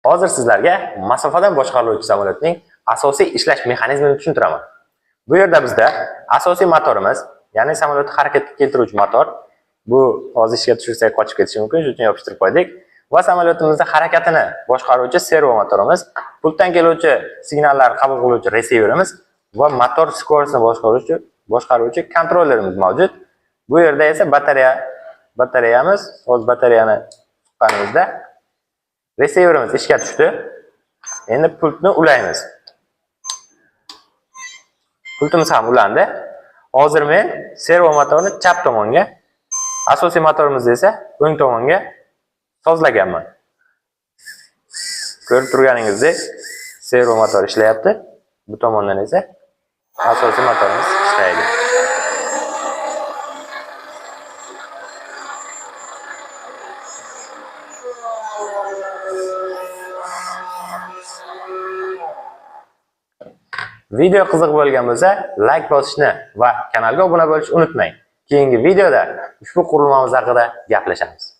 Hozir sizlarga masofadan boshqaruvchi samolyotning asosiy ishlash mexanizmini tushuntiraman. Bu yerda bizda asosiy motorimiz, ya'ni samolyotni harakatga keltiruvchi motor, bu hozir ishga tushirsak qochib ketishi mumkin, shuning uchun yopishtirib qo'ydik. Va samolyotimizni harakatini boshqaruvchi servo motorimiz, pultdan keluvchi signallarni qabul qiluvchi reseyverimiz va motor skorostiini boshqaruvchi kontrollerimiz mavjud. Bu yerda esa batareyamiz, o'z batareyani tuqqanimizda reseyverimiz ishga tushdi. Endi pultni ulaymiz. Pultimiz ham ulandi. Hozir men servo motorni chap tomonga, asosiy motorimizni esa o'ng tomonga sozlaganman. Ko'rib turganingizdek, servo motor ishlayapti. Bu tomondan esa asosiy motorimiz ishlaydi. Video qiziq bo'lgan bo'lsa, like bosishni va kanalga obuna bo'lishni unutmang. Keyingi videoda ushbu qurilmamiz haqida gaplashamiz.